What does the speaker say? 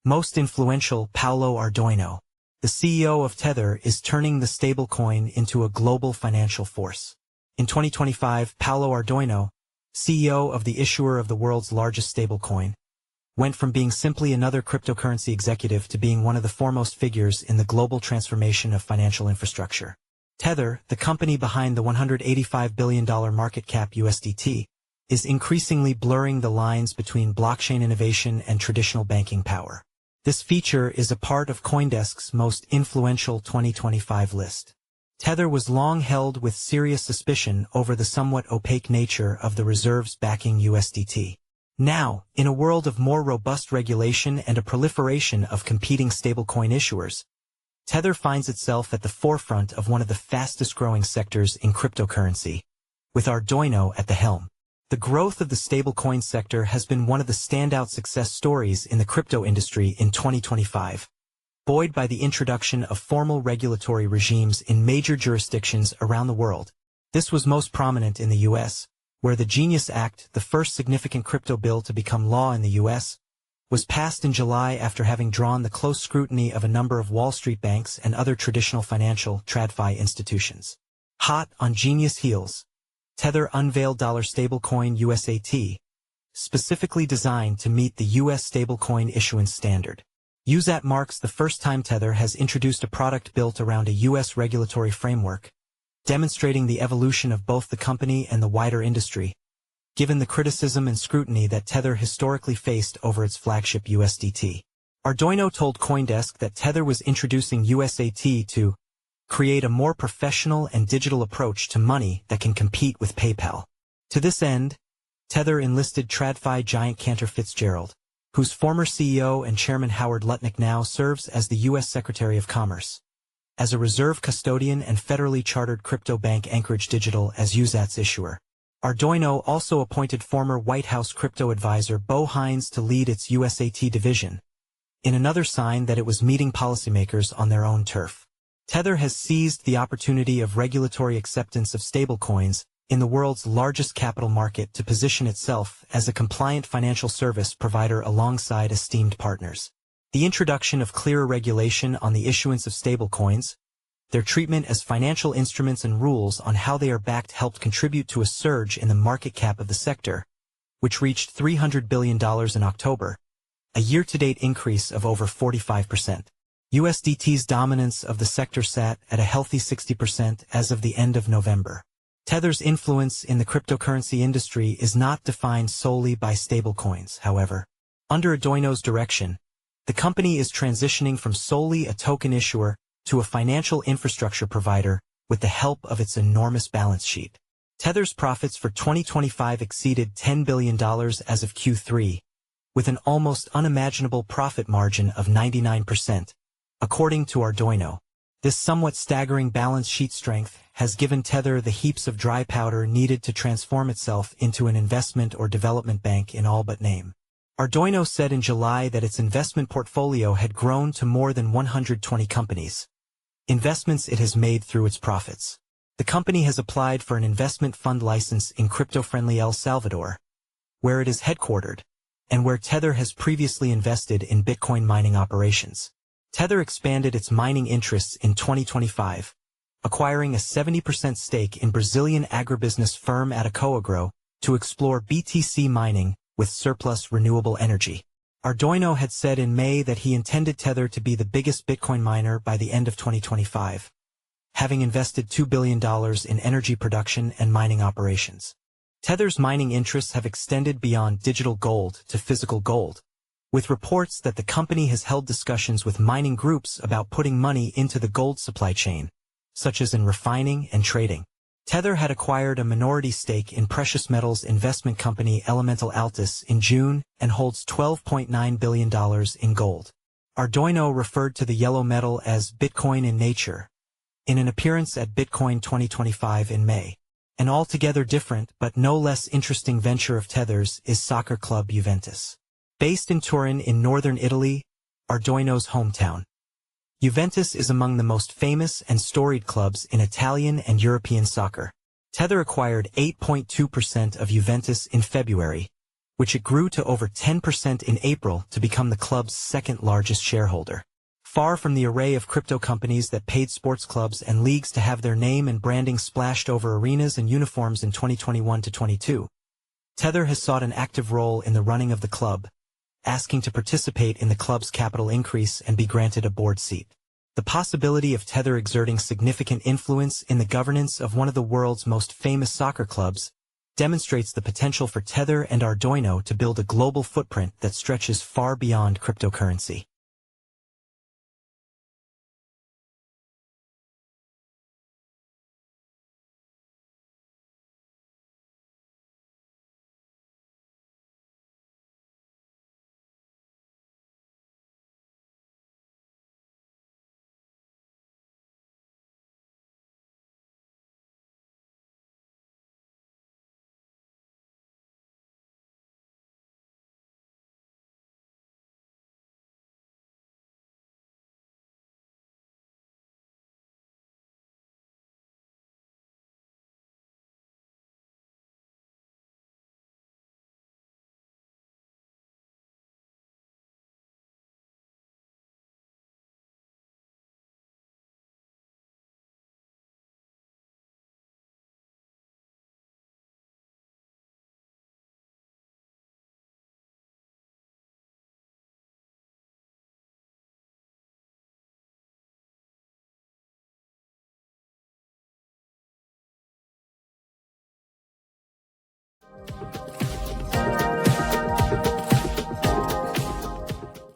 Most influential, Paolo Ardoino, the CEO of Tether, is turning the stablecoin into a global financial force. In 2025, Paolo Ardoino, CEO of the issuer of the world's largest stablecoin, went from being simply another cryptocurrency executive to being one of the foremost figures in the global transformation of financial infrastructure. Tether, the company behind the $185 billion market cap USDT, is increasingly blurring the lines between blockchain innovation and traditional banking power. This feature is a part of CoinDesk's most influential 2025 list. Tether was long held with serious suspicion over the somewhat opaque nature of the reserves backing USDT. Now, in a world of more robust regulation and a proliferation of competing stablecoin issuers, Tether finds itself at the forefront of one of the fastest-growing sectors in cryptocurrency, with Ardoino at the helm. The growth of the stablecoin sector has been one of the standout success stories in the crypto industry in 2025, buoyed by the introduction of formal regulatory regimes in major jurisdictions around the world. This was most prominent in the U.S., where the Genius Act, the first significant crypto bill to become law in the U.S., was passed in July after having drawn the close scrutiny of a number of Wall Street banks and other traditional financial TradFi institutions. Hot on Genius heels, Tether unveiled dollar stablecoin USAT, specifically designed to meet the U.S. stablecoin issuance standard. USAT marks the first time Tether has introduced a product built around a U.S. regulatory framework, demonstrating the evolution of both the company and the wider industry, given the criticism and scrutiny that Tether historically faced over its flagship USDT. Ardoino told CoinDesk that Tether was introducing USAT to create a more professional and digital approach to money that can compete with PayPal. To this end, Tether enlisted TradFi giant Cantor Fitzgerald, whose former CEO and chairman Howard Lutnick now serves as the U.S. Secretary of Commerce, as a reserve custodian and federally chartered crypto bank Anchorage Digital as USAT's issuer. Ardoino also appointed former White House crypto advisor Bo Hines to lead its USAT division, in another sign that it was meeting policymakers on their own turf. Tether has seized the opportunity of regulatory acceptance of stablecoins in the world's largest capital market to position itself as a compliant financial service provider alongside esteemed partners. The introduction of clearer regulation on the issuance of stablecoins, their treatment as financial instruments and rules on how they are backed helped contribute to a surge in the market cap of the sector, which reached $300 billion in October, a year-to-date increase of over 45%. USDT's dominance of the sector sat at a healthy 60% as of the end of November. Tether's influence in the cryptocurrency industry is not defined solely by stablecoins, however. Under Ardoino's direction, the company is transitioning from solely a token issuer to a financial infrastructure provider with the help of its enormous balance sheet. Tether's profits for 2025 exceeded $10 billion as of Q3, with an almost unimaginable profit margin of 99%, according to Ardoino. This somewhat staggering balance sheet strength has given Tether the heaps of dry powder needed to transform itself into an investment or development bank in all but name. Ardoino said in July that its investment portfolio had grown to more than 120 companies, investments it has made through its profits. The company has applied for an investment fund license in crypto-friendly El Salvador, where it is headquartered, and where Tether has previously invested in Bitcoin mining operations. Tether expanded its mining interests in 2025, acquiring a 70% stake in Brazilian agribusiness firm Atacoagro to explore BTC mining with surplus renewable energy. Ardoino had said in May that he intended Tether to be the biggest Bitcoin miner by the end of 2025, having invested $2 billion in energy production and mining operations. Tether's mining interests have extended beyond digital gold to physical gold, with reports that the company has held discussions with mining groups about putting money into the gold supply chain, such as in refining and trading. Tether had acquired a minority stake in precious metals investment company Elemental Altus in June and holds $12.9 billion in gold. Ardoino referred to the yellow metal as Bitcoin in nature in an appearance at Bitcoin 2025 in May. An altogether different but no less interesting venture of Tether's is soccer club Juventus. Based in Turin in northern Italy, Ardoino's hometown, Juventus is among the most famous and storied clubs in Italian and European soccer. Tether acquired 8.2% of Juventus in February, which it grew to over 10% in April to become the club's second-largest shareholder. Far from the array of crypto companies that paid sports clubs and leagues to have their name and branding splashed over arenas and uniforms in 2021 to 22, Tether has sought an active role in the running of the club, asking to participate in the club's capital increase and be granted a board seat. The possibility of Tether exerting significant influence in the governance of one of the world's most famous soccer clubs demonstrates the potential for Tether and Ardoino to build a global footprint that stretches far beyond cryptocurrency.